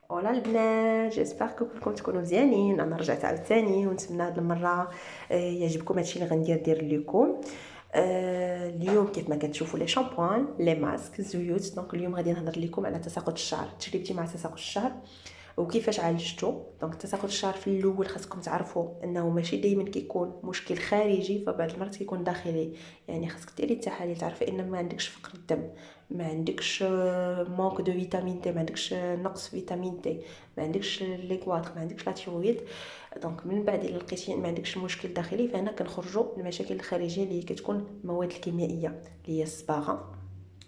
ولا البنات، جيسبر كلكم تكونوا مزيانين. انا رجعت عاوتاني ونتمنى هاد المره يعجبكم هادشي اللي غندير لكم. اليوم كيف ما كتشوفوا لي شامبوان لي ماسك الزيوت. دونك اليوم غادي نهضر لكم على تساقط الشعر، تجربتي مع تساقط الشعر وكيفاش عالجته. دونك تساقط الشعر في الاول خاصكم تعرفوا انه ماشي دائما كيكون مشكل خارجي، فبعض المرات كيكون داخلي. يعني خاصك ديري التحاليل تعرفي ان ما عندكش فقر الدم، ما عندكش مانك دو فيتامين دي، ما عندكش نقص فيتامين دي، ما عندكش ليكواتر، ما عندكش لا تيرويد. دونك من بعد الا لقيتي ما عندكش مشكل داخلي، فهنا كنخرجوا المشاكل الخارجيه اللي كتكون المواد الكيميائيه اللي هي الصباغه.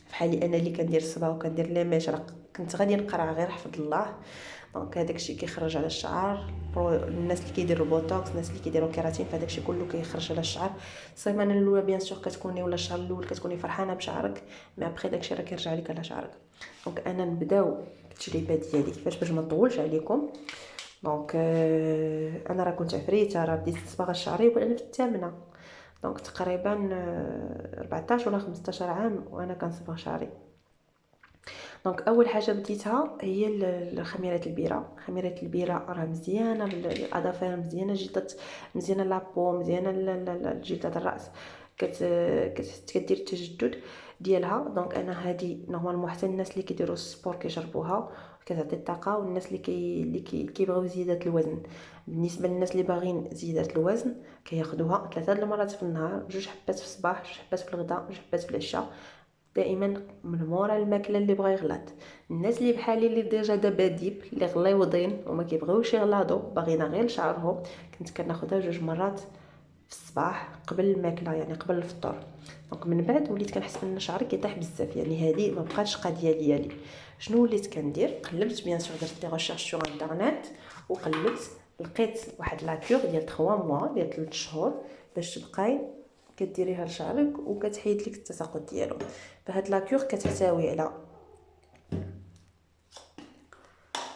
فحالي انا اللي كندير الصباغه وكندير لي مشرق، كنت غادي نقرا غير حفظ الله. دونك هذاك الشيء كيخرج على الشعر. الناس اللي كيديروا البوتوكس، الناس اللي كيديروا كيراتين، فهذاك الشيء كله كيخرج على الشعر. السيمانه الاولى بيان سور كتكوني، ولا الشهر الاول كتكوني فرحانه بشعرك، مي ابخي داك الشيء راه كيرجع لك على شعرك. دونك انا نبداو بالتجربه ديالي كيفاش باش ما نطولش عليكم. دونك انا راه كنت عفريته، راه بديت نصبغ شعري وانا في الثامنه. دونك تقريبا 14 ولا 15 عام وانا كنصبغ شعري. دونك اول حاجه بديتها هي خميره البيره. خميره البيره راه مزيانه بالاظافر، مزيانه جلده، مزيانه لابو، مزيانه جلده الراس، كدير التجدد ديالها. دونك انا هذه نورمالمون حتى الناس اللي كيديروا السبور كيجربوها، كتعطي الطاقه. والناس كيبغيو زياده الوزن، بالنسبه للناس اللي باغيين زياده الوزن كياخذوها 3 المرات في النهار، 2 حبات في الصباح، 2 حبات في الغداء، 2 حبات في العشاء، دائما من مورا الماكله اللي بغى يغلط. الناس اللي بحالي اللي ديجا دابا ديب اللي غليوضين وما كيبغيوش يغلاضوا، باغيين غير شعرهم، كنت كناخذها 2 مرات في الصباح قبل الماكله، يعني قبل الفطور. دونك من بعد وليت كنحس ان شعري كيطيح بزاف، يعني هذه ما بقاتش قضيه ديالي. شنو وليت كندير؟ قلبت بيان سور، درت دي ريشيرش سور انترنت وقلبت، لقيت واحد لا كور ديال 3 موا ديال 3 شهور باش تبقاي كديريها لشعرك وكتحيد لك التساقط ديالو. فهاد لا كور كتحتوي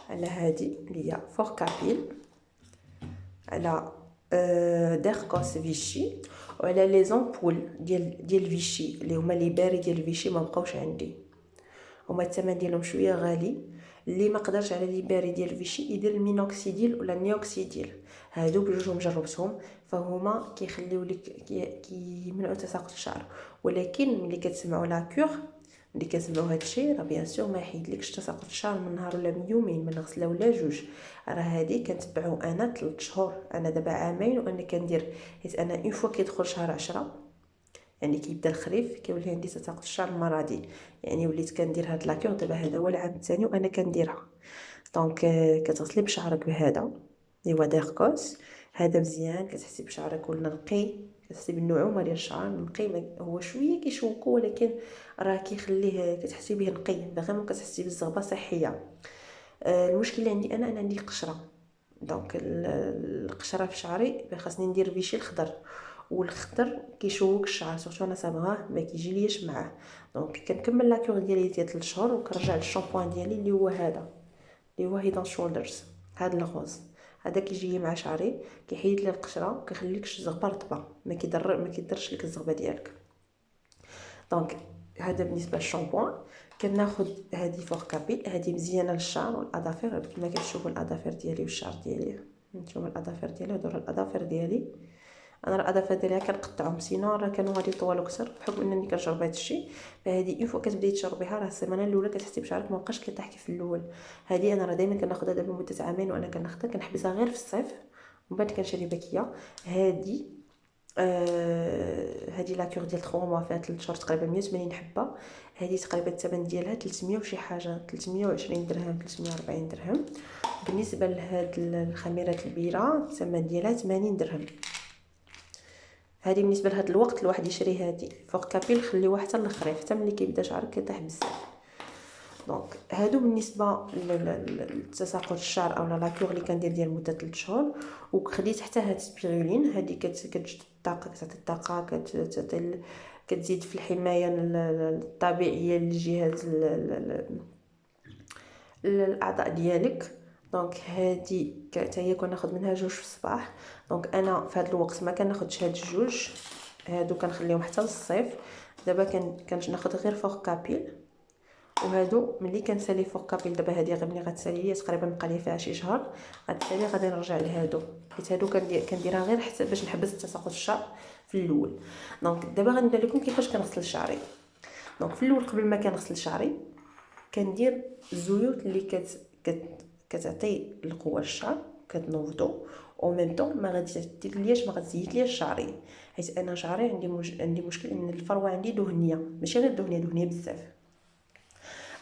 على هادي اللي هي فوركابيل، على ديركوس فيشي، وعلى لي زامبول ديال فيشي اللي هما لي باري ديال فيشي ما بقاوش عندي. هما الثمن ديالهم شويه غالي. اللي ما قدرش على لي باري ديال فيشي يدير المينوكسيديل ولا النيوكسيديل، هادو بجوجهم جربتهم، فهما كيخليو لك كيمنعوا تساقط الشعر. ولكن ملي كتسمعوا لا كور، ملي كتسمعوا هادشي، راه بيان سور ما يحيدلكش تساقط الشعر من نهار ولا من يومين، من غسله ولا 2. راه هادي كنتبعو انا 3 شهور، انا دابا عامين وانا كندير. حيت انا اون فوا كيدخل شهر 10 يعني كيبدا الخريف كيولي عندي تساقط الشعر المره دي، يعني وليت كندير هاد لاكور. دابا هذا هو العام الثاني وانا كنديرها. دونك كتغسلي بشعرك بهذا اللي هو ديركوس. هذا مزيان، كتحسي بشعرك ولا نقي، كتحسي بالنعومه ديال الشعر نقي. هو شويه كيشوكو ولكن راه كيخليه كتحسي به نقي، فريمون كتحسي بالزغبه صحيه. المشكل اللي عندي انا عندي قشره. دونك القشره في شعري خاصني ندير فيشي الخضر، والخضر كيشوك الشعر، سورتو انا صابغاه ما كيجيليش معاه. دونك كنكمل لاكور ديالي ديال 3 شهور وكنرجع للشامبوان ديالي اللي هو هذا، اللي هو هيد اند شولدرز. هذا الغوز هذا كيجي مع شعري، كيحيد لي القشره وكيخلي لك الزغبه رطبه، ما كيضرش لك الزغبه ديالك. دونك هذا بالنسبه للشامبوان. كناخذ هذه فوركابيل، هذه مزيانه للشعر والاظافر. كما كتشوفوا الاظافر ديالي والشعر ديالي، نتوما الاظافر ديالي، هادو الاظافر ديالي. انا الاظافر ديالي كنقطعهم، سينو راه كانوا غادي يطولوا اكثر بحكم انني كنجرب هذا الشيء. فهذه اون فوا كتبداي تجربيها، راه السيمانه الاولى كتحسي بشعرك ما بقاش كيطيح كيف الاول. هذه انا راه دائما كناخذها دابا مده عامين وانا كناخذها، كنحبسها غير في الصيف ومن بعد كنشري باكيه. هذه هذه لاكور ديال 3 موا فيها 3 شهور، تقريبا 180 حبه. هذه تقريبا الثمن ديالها 300 وشي حاجه، 320 درهم، 340 درهم. بالنسبه لهاد الخميره البيره الثمن ديالها 80 درهم. هذه بالنسبه لهاد الوقت الواحد يشري هذه فوق كابيل، خليوها حتى الخريف، حتى ملي كيبدا شعرك كيطيح بزاف. دونك هادو بالنسبه لتساقط الشعر او لاكور اللي كندير ديال مده 3 شهور. وخديت حتى هاد سبيرولين، هذه كتجد الطاقه، كتعطي الطاقه، كتزيد في الحمايه الطبيعيه للجهاز الاعضاء ديالك. دونك هذه حتى هي كناخذ منها 2 في الصباح. دونك انا في هذا الوقت ما كناخذش هاد 2، هادو كنخليهم حتى للصيف. دابا كناخذ غير فوق كابيل وهادو ملي كنسالي فوق كابيل. دابا هادي غير ملي غتسالي ليا تقريبا بقى لي فيها شي شهر، غتسالي غادي نرجع لهادو، حيت هادو كنديرها غير حتى باش نحبس تساقط الشعر في الاول. دونك دابا غندير لكم كيفاش كنغسل شعري. دونك في الاول قبل ما كنغسل شعري كندير الزيوت اللي كتعطي القوه للشعر، كتنوضو او ميم طون ما غادير لياش، ما غتزيد لياش شعري، حيت انا شعري عندي مشكل ان الفروه عندي دهنيه، ماشي غير دهنيه بزاف.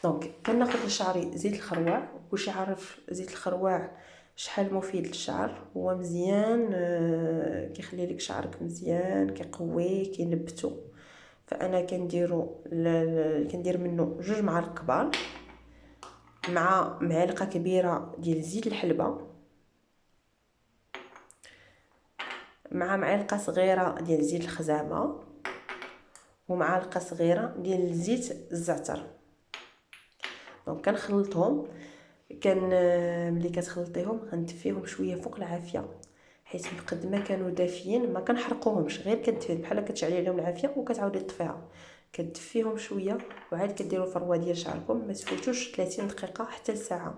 دونك كناخذ لشعري زيت الخروع. واش عارف زيت الخروع شحال مفيد للشعر؟ هو مزيان، كيخلي لك شعرك مزيان، كيقويه، كينبتو. فانا كندير منه 2 معالق كبار مع معلقه كبيره ديال زيت الحلبه، مع معلقه صغيره ديال زيت الخزامه، ومعلقه صغيره ديال زيت الزعتر. دونك كنخلطهم. ملي كتخلطيهم غندفيهم شويه فوق العافيه، حيت قد ما كانوا دافيين ما كنحرقوهمش، غير كدفي بحال كتشعلي عليهم العافيه وكتعاودي تطفيها. كدفيهم شويه وعاد كديروا الفروه ديال شعركم، ما تفوتوش 30 دقيقه حتى لساعه.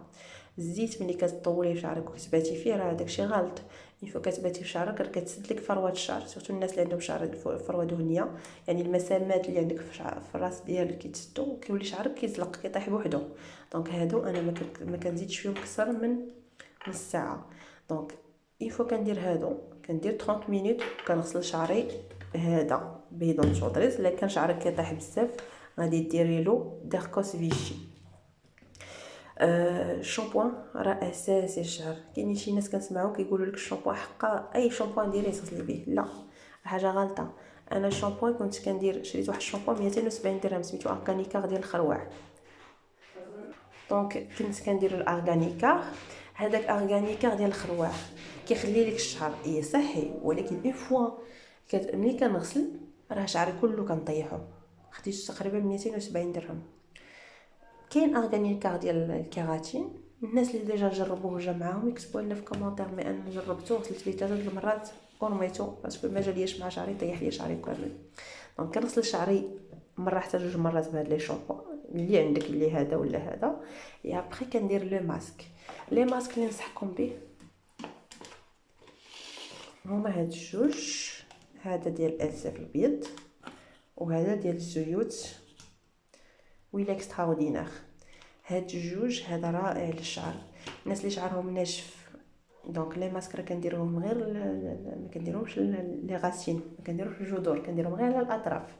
الزيت ملي كتطوليه في شعرك وكتباتي فيه راه داكشي غلط. فوا كتباتي في شعرك راه كتسد لك فروه الشعر، سورتو الناس اللي عندهم شعر فروه دهنيه، يعني المسامات اللي عندك في الراس ديالك كيتسدوا وكيولي شعرك كيزلق كيطيح بوحدو. دونك هادو انا ما كنزيدش فيهم اكثر من نص ساعه. دونك فوا كندير هادو كندير 30 مينوت كنغسل شعري هذا بيدون شوطريز. الا كان شعرك كيطيح بزاف غادي ديري له داركوس فيشي. الشامبوان راه اساسي الشعر. كاينين شي ناس كنسمعوا كيقولوا لك الشامبوان حقا اي شامبوان ديري تغسلي به، لا حاجه غلطه. انا الشامبوان كنت كندير، شريت واحد الشامبوان 270 درهم سميتو اورغانيكار ديال الخروع. دونك كنت كندير الارغانيكار. هذاك اورغانيكار ديال الخروع كيخلي لك الشعر صحي، ولكن اون فوا ملي كنغسل راه شعري كله كنطيحو. خديت تقريبا 270 درهم. كاين اورغانيكار ديال الكيراتين، الناس اللي ديجا جربوه جا معاهم يكتبوا لنا في كومونتير. مي انا جربته غسلت به 3 المرات ورميتو باسكو ما جاليش مع شعري، طيح لي شعري كامل. دونك كنغسل شعري مره حتى 2 مرات بهاد لي شامبو اللي عندك، اللي هذا ولا هذا. يا ابري كندير لو ماسك. لي ماسك اللي نصحكم به هما هاد الجوج، هذا ديال الالساف الابيض وهذا ديال الزيوت ويل اكستراوردينير. هاد الجوج هذا رائع للشعر. الناس اللي شعرهم ناشف دونك لي ماسك راه كنديرهم غير ما كنديرهمش لي غاسين، ما كنديروش الجذور، كنديرهم غير على الاطراف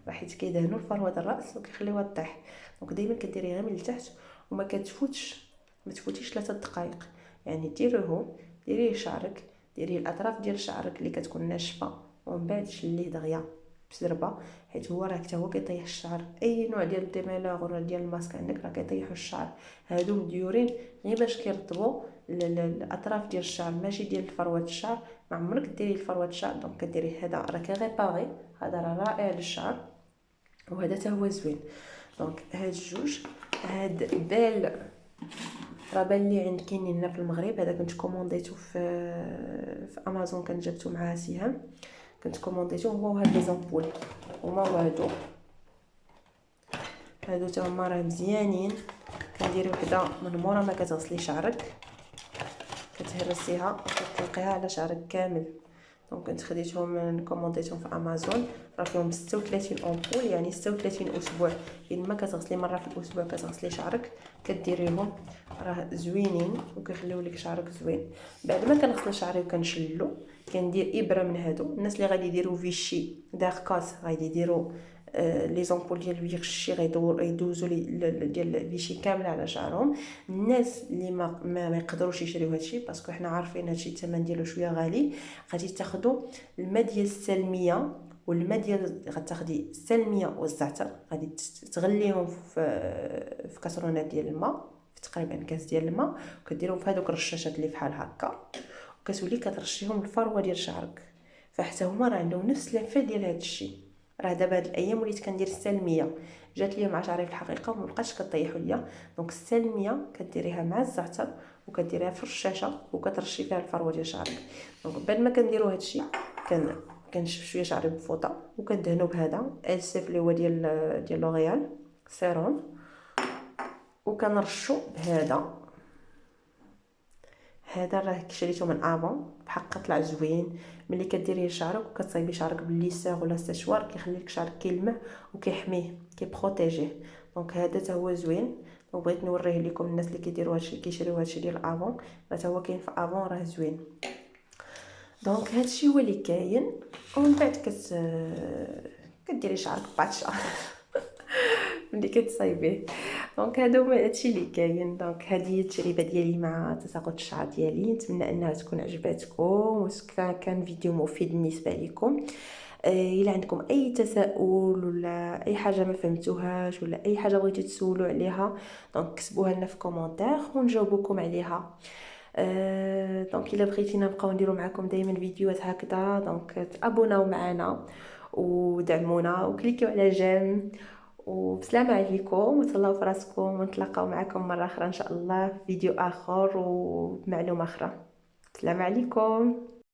حيت كيدهنوا الفروه د الراس وكيخليوها طيح. دونك دائما كديري غير من التحت وما تفوتيش 3 دقائق. يعني ديريه شعرك، ديري الاطراف ديال شعرك اللي كتكون ناشفه ومن بعد شليه دغيا بزربه، حيت هو راه حتى هو كيطيح الشعر. اي نوع ديال الديميلور ولا ديال الماسك عندك راه كيطيحوا الشعر. هادو مديورين غير باش كيرطبوا الاطراف ديال الشعر ماشي ديال فروه الشعر. ما عمرك ديري فروه الشعر دونك كديري هذا راه كيغيباري، هذا راه رائع للشعر وهذا حتى هو زوين. دونك هاد الجوج. هاد بال راه بان لي عند كاينين هنا في المغرب، هذا كنت كومونديتو في امازون، كان جبتو معاه سهام، كنت كومونديتو. هو هاد لي زامبول هما هادو تا هما راه مزيانين. كنديري وحده من مورا ما كتغسلي شعرك كتهرسيها وكتطلقيها على شعرك كامل. دونك كنت خديتهم كومونديتهم في امازون، راه فيهم 36 امبول، يعني 36 اسبوع. الا كتغسلي مره في الاسبوع كتغسلي شعرك كديريهم راه زوينين وكيخليو لك شعرك زوين. بعد ما كنغسل شعري وكنشلو كندير ابره من هادو. الناس اللي غادي يديروا فيشي داركوس غادي يديروا لي زامبول ديال فيشي غيدوزوا ديال فيشي كامله على شعرهم. الناس اللي ما يقدروش يشريو هادشي باسكو حنا عارفين هادشي الثمن ديالو شويه غالي، غادي تاخذوا الماء ديال السلميه والماء ديال غتاخدي السلميه والزعتر غادي تغليهم في كاسرونه ديال الماء، في تقريبا كاس ديال الماء، وكديرهم في هذوك الرشاشات اللي بحال هكا وكتولي كترشيهم الفروه ديال شعرك. فحتى هما راه عندهم نفس لافه ديال هذا الشيء. راه دابا هاد الايام وليت كندير السلميه، جات لي مع شعري في الحقيقه وما بقاش كطيحوا ليا. دونك السلميه كديريها مع الزعتر وكديريها في الرشاشه وكترشي فيها الفروه ديال شعرك. دونك بعد ما كنديروا هادشي كنشف شويه شعري بفوطه وكندهنوا بهذا السيف اللي هو ديال لوريال سيروم وكنرشو بهذا. هذا راه شريته من افون، بحق طلع زوين. ملي كديريه لشعرك وكتصايبي شعرك بالليسور ولا السشوار كيخليك شعرك كيلمع وكيحميه كيبروتيجيه. دونك هذا حتى هو زوين، وبغيت نوريه لكم الناس اللي كيديروا هادشي كيشريو هادشي ديال افون، حتى هو كاين في افون راه زوين. دونك هادشي هو اللي كاين. ومن بعد كديري شعرك باتشا ملي كتصايبيه. دونك هادشي اللي كاين. دونك هذه هي التجربه ديالي مع تساقط الشعر ديالي. نتمنى انها تكون عجباتكم وكان فيديو مفيد بالنسبه لكم. الا عندكم اي تساؤل ولا اي حاجه ما فهمتوهاش ولا اي حاجه بغيتو تسولوا عليها، دونك كتبوها لنا في كومونتير ونجاوبكم عليها. دونك الا بغيتينا نبقاو نديرو معكم دائما فيديوهات هكذا، دونك تابوناو معنا ودعمونا وكليكيو على جيم. وبسلامة عليكم وتهلاو في راسكم، ونتلاقاو معكم مرة أخرى إن شاء الله في فيديو آخر ومعلومة أخرى. السلام عليكم.